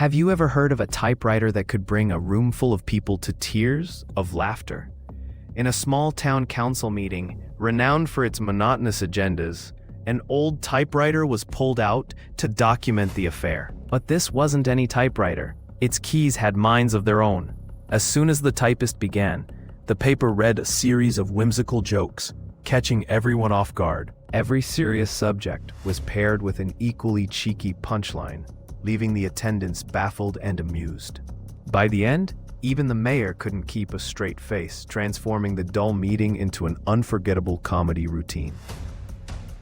Have you ever heard of a typewriter that could bring a room full of people to tears of laughter? In a small town council meeting, renowned for its monotonous agendas, an old typewriter was pulled out to document the affair. But this wasn't any typewriter. Its keys had minds of their own. As soon as the typist began, the paper read a series of whimsical jokes, catching everyone off guard. Every serious subject was paired with an equally cheeky punchline, leaving the attendants baffled and amused. By the end, even the mayor couldn't keep a straight face, transforming the dull meeting into an unforgettable comedy routine.